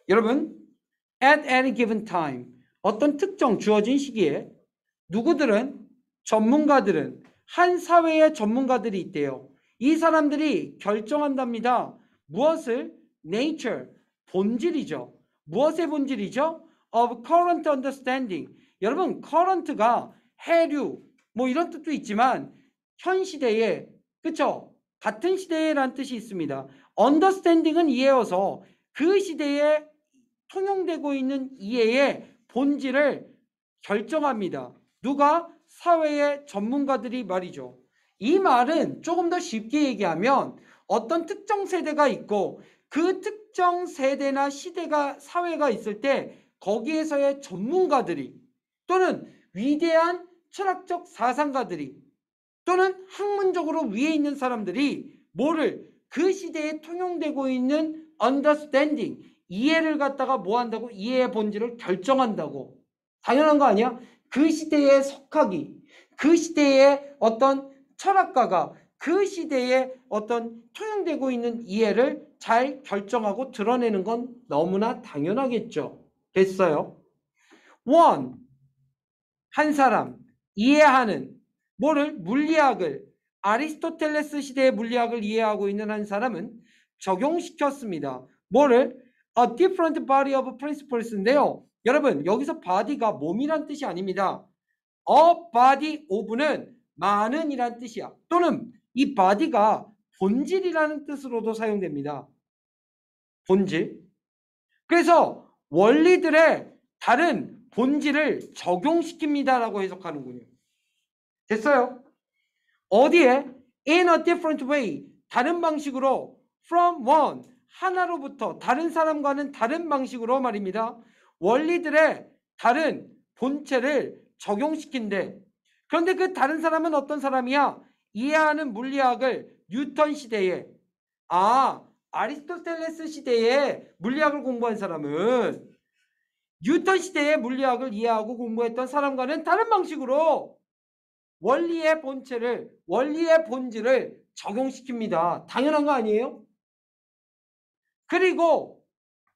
여러분, at any given time, 어떤 특정 주어진 시기에 누구들은, 전문가들은, 한 사회의 전문가들이 있대요. 이 사람들이 결정한답니다. 무엇을? nature, 본질이죠. 무엇의 본질이죠? of current understanding. 여러분, current가 해류, 뭐 이런 뜻도 있지만 현 시대에, 그쵸? 같은 시대에란 뜻이 있습니다. understanding은 이해여서 그 시대에 통용되고 있는 이해의 본질을 결정합니다. 누가? 사회의 전문가들이 말이죠. 이 말은 조금 더 쉽게 얘기하면 어떤 특정 세대가 있고 그 특정 세대나 시대가 사회가 있을 때 거기에서의 전문가들이 또는 위대한 철학적 사상가들이 또는 학문적으로 위에 있는 사람들이 뭐를 그 시대에 통용되고 있는 understanding, 이해를 갖다가 뭐 한다고? 이해의 본질을 결정한다고. 당연한 거 아니야? 그 시대에 속하기, 그 시대의 어떤 철학가가 그 시대에 어떤 통용되고 있는 이해를 잘 결정하고 드러내는 건 너무나 당연하겠죠. 됐어요? one, 한 사람, 이해하는 뭐를? 물리학을, 아리스토텔레스 시대의 물리학을 이해하고 있는 한 사람은 적용시켰습니다. 뭐를? A different body of principles인데요. 여러분, 여기서 body가 몸이란 뜻이 아닙니다. A body of는 많은 이란 뜻이야. 또는 이 body가 본질이라는 뜻으로도 사용됩니다. 본질. 그래서 원리들의 다른 본질을 적용시킵니다라고 해석하는군요. 됐어요? 어디에? In a different way. 다른 방식으로. From one. 하나로부터 다른 사람과는 다른 방식으로 말입니다. 원리들의 다른 본체를 적용시킨대. 그런데 그 다른 사람은 어떤 사람이야? 이해하는 물리학을 뉴턴 시대에, 아리스토텔레스 시대에 물리학을 공부한 사람은 뉴턴 시대의 물리학을 이해하고 공부했던 사람과는 다른 방식으로 원리의 본체를, 원리의 본질을 적용시킵니다. 당연한 거 아니에요? 그리고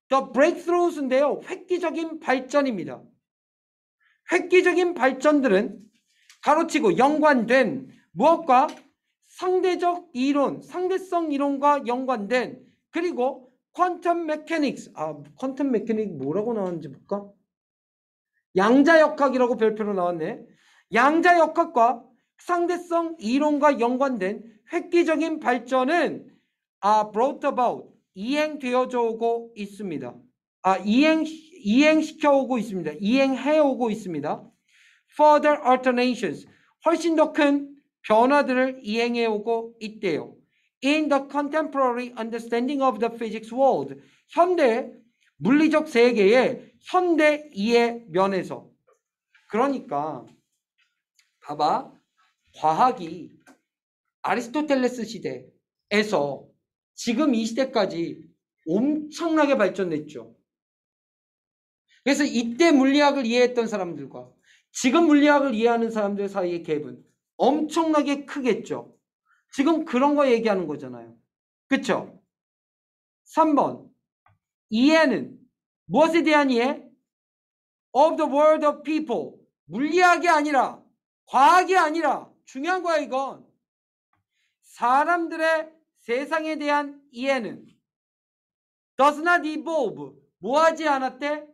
the breakthroughs인데요. 획기적인 발전입니다. 획기적인 발전들은 가로치고 연관된 무엇과? 상대적 이론, 상대성 이론과 연관된, 그리고 퀀텀 메카닉스. 퀀텀 메카닉 뭐라고 나왔는지 볼까? 양자역학이라고 별표로 나왔네. 양자역학과 상대성 이론과 연관된 획기적인 발전은 brought about, 이행되어져 오고 있습니다. 이행시켜 오고 있습니다. 이행해 오고 있습니다. Further alternations, 훨씬 더 큰 변화들을 이행해 오고 있대요. In the contemporary understanding of the physics world, 현대 물리적 세계의 현대 이해 면에서. 그러니까 봐봐, 과학이 아리스토텔레스 시대에서 지금 이 시대까지 엄청나게 발전했죠. 그래서 이때 물리학을 이해했던 사람들과 지금 물리학을 이해하는 사람들 사이의 갭은 엄청나게 크겠죠. 지금 그런 거 얘기하는 거잖아요. 그쵸? 3번, 이해는 무엇에 대한 이해? Of the world of people. 물리학이 아니라, 과학이 아니라, 중요한 거야 이건. 사람들의 세상에 대한 이해는 does not evolve. 뭐하지 않았대?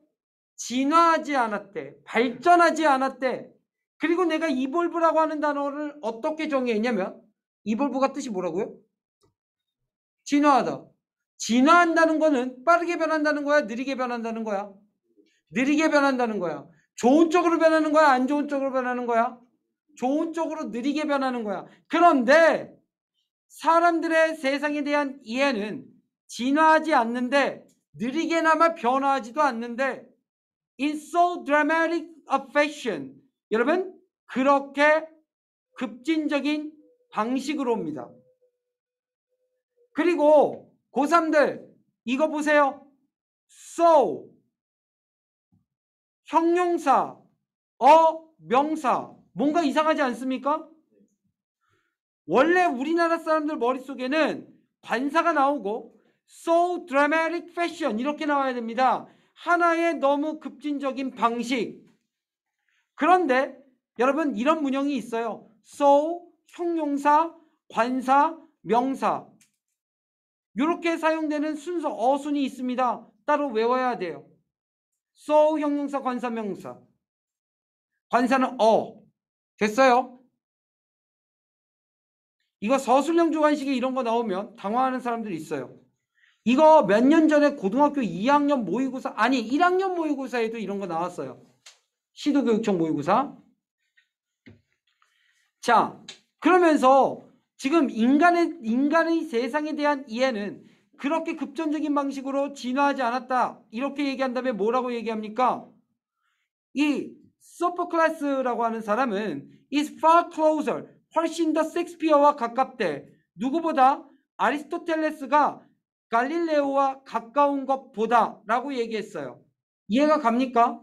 진화하지 않았대. 발전하지 않았대. 그리고 내가 evolve라고 하는 단어를 어떻게 정의했냐면, evolve가 뜻이 뭐라고요? 진화하다. 진화한다는 거는 빠르게 변한다는 거야? 느리게 변한다는 거야? 느리게 변한다는 거야. 좋은 쪽으로 변하는 거야? 안 좋은 쪽으로 변하는 거야? 좋은 쪽으로 느리게 변하는 거야. 그런데 사람들의 세상에 대한 이해는 진화하지 않는데, 느리게나마 변화하지도 않는데, in so dramatic a fashion. 여러분, 그렇게 급진적인 방식으로입니다. 그리고 고3들 이거 보세요. so, 형용사, 명사. 뭔가 이상하지 않습니까? 원래 우리나라 사람들 머릿속에는 관사가 나오고 so dramatic fashion 이렇게 나와야 됩니다. 하나의 너무 급진적인 방식. 그런데 여러분 이런 문형이 있어요. so, 형용사, 관사, 명사 이렇게 사용되는 순서 어순이 있습니다. 따로 외워야 돼요. so, 형용사, 관사, 명사. 관사는 됐어요? 이거 서술형 주관식에 이런 거 나오면 당황하는 사람들이 있어요. 이거 몇 년 전에 고등학교 2학년 모의고사 1학년 모의고사에도 이런 거 나왔어요. 시도교육청 모의고사. 자, 그러면서 지금 인간의 세상에 대한 이해는 그렇게 급전적인 방식으로 진화하지 않았다. 이렇게 얘기한 다음에 뭐라고 얘기합니까? 이 소포클레스라고 하는 사람은 is far closer, 훨씬 더 섹스피어와 가깝대. 누구보다? 아리스토텔레스가 갈릴레오와 가까운 것보다 라고 얘기했어요. 이해가 갑니까?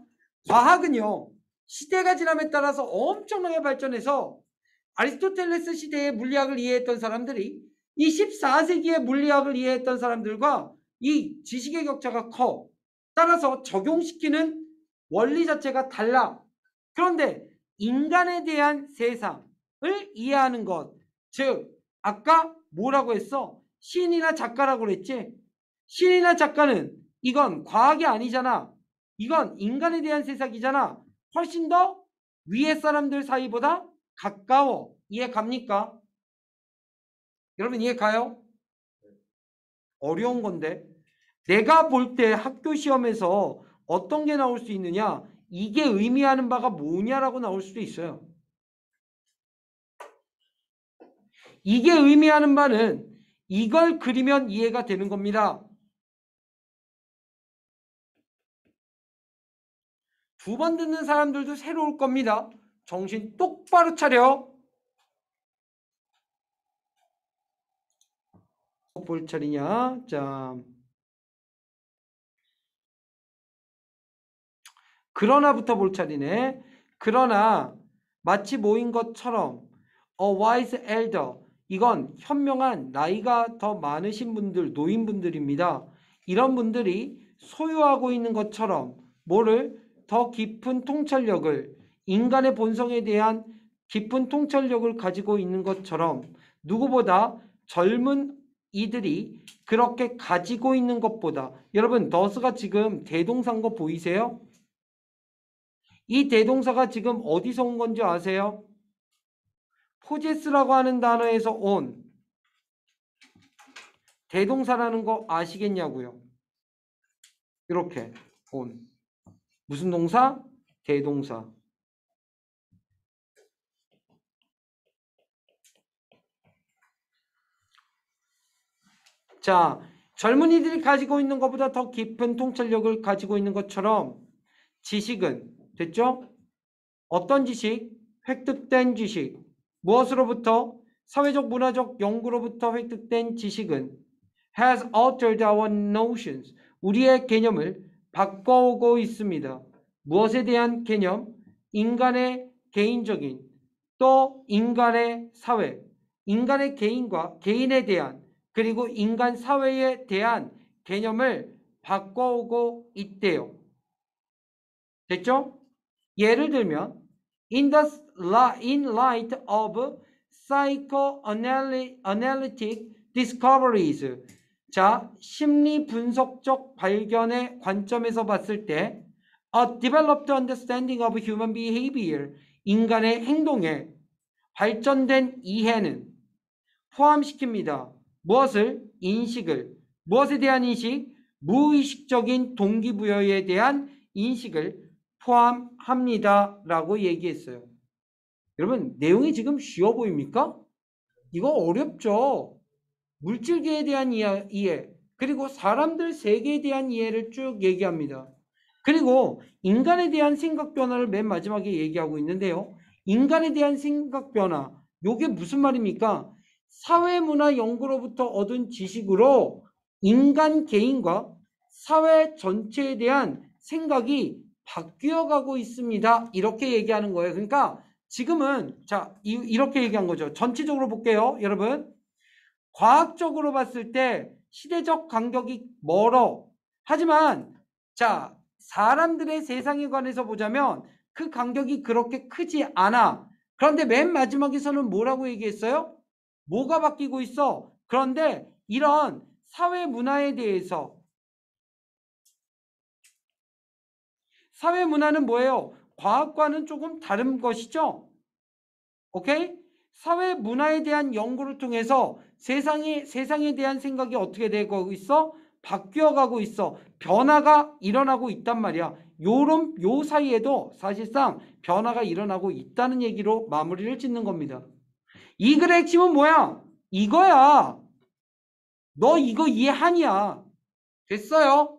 과학은요, 시대가 지남에 따라서 엄청나게 발전해서 아리스토텔레스 시대의 물리학을 이해했던 사람들이 이 14세기의 물리학을 이해했던 사람들과 이 지식의 격차가 커. 따라서 적용시키는 원리 자체가 달라. 그런데 인간에 대한 세상을 이해하는 것, 즉 아까 뭐라고 했어? 시인이나 작가라고 그랬지? 시인이나 작가는 이건 과학이 아니잖아. 이건 인간에 대한 세상이잖아. 훨씬 더 위에 사람들 사이보다 가까워. 이해 갑니까? 여러분 이해 가요? 어려운 건데. 내가 볼 때 학교 시험에서 어떤 게 나올 수 있느냐? 이게 의미하는 바가 뭐냐라고 나올 수도 있어요. 이게 의미하는 바는 이걸 그리면 이해가 되는 겁니다. 두 번 듣는 사람들도 새로울 겁니다. 정신 똑바로 차려. 볼 차리냐? 자, 그러나부터 볼 차리네. 그러나 마치 모인 것처럼 a wise elder, 이건 현명한 나이가 더 많으신 분들, 노인분들입니다. 이런 분들이 소유하고 있는 것처럼 뭐를? 더 깊은 통찰력을, 인간의 본성에 대한 깊은 통찰력을 가지고 있는 것처럼 누구보다 젊은 이들이 그렇게 가지고 있는 것보다. 여러분 더스가 지금 대동사인 거 보이세요? 이 대동사가 지금 어디서 온 건지 아세요? 포제스라고 하는 단어에서 온 대동사라는 거 아시겠냐고요? 이렇게 온. 무슨 동사? 대동사. 자, 젊은이들이 가지고 있는 것보다 더 깊은 통찰력을 가지고 있는 것처럼 지식은 됐죠? 어떤 지식? 획득된 지식. 무엇으로부터? 사회적 문화적 연구로부터 획득된 지식은 has altered our notions. 우리의 개념을 바꿔오고 있습니다. 무엇에 대한 개념? 인간의 개인적인, 또 인간의 사회, 인간의 개인과 개인에 대한, 그리고 인간 사회에 대한 개념을 바꿔오고 있대요. 됐죠? 예를 들면 in light of psychoanalytic discoveries, 자, 심리 분석적 발견의 관점에서 봤을 때 a developed understanding of human behavior, 인간의 행동에 발전된 이해는 포함시킵니다. 무엇을? 인식을. 무엇에 대한 인식? 무의식적인 동기부여에 대한 인식을 포함합니다. 라고 얘기했어요. 여러분 내용이 지금 쉬워 보입니까? 이거 어렵죠. 물질계에 대한 이해, 그리고 사람들 세계에 대한 이해를 쭉 얘기합니다. 그리고 인간에 대한 생각 변화를 맨 마지막에 얘기하고 있는데요. 인간에 대한 생각 변화, 요게 무슨 말입니까? 사회문화 연구로부터 얻은 지식으로 인간 개인과 사회 전체에 대한 생각이 바뀌어가고 있습니다. 이렇게 얘기하는 거예요. 그러니까 지금은 자 이렇게 얘기한 거죠. 전체적으로 볼게요. 여러분 과학적으로 봤을 때 시대적 간격이 멀어. 하지만 자, 사람들의 세상에 관해서 보자면 그 간격이 그렇게 크지 않아. 그런데 맨 마지막에서는 뭐라고 얘기했어요? 뭐가 바뀌고 있어? 그런데 이런 사회 문화에 대해서, 사회 문화는 뭐예요? 과학과는 조금 다른 것이죠. 오케이? 사회 문화에 대한 연구를 통해서 세상에 대한 생각이 어떻게 되고 있어? 바뀌어 가고 있어. 변화가 일어나고 있단 말이야. 요 사이에도 사실상 변화가 일어나고 있다는 얘기로 마무리를 짓는 겁니다. 이 글의 핵심은 뭐야? 이거야. 너 이거 이해하냐? 됐어요?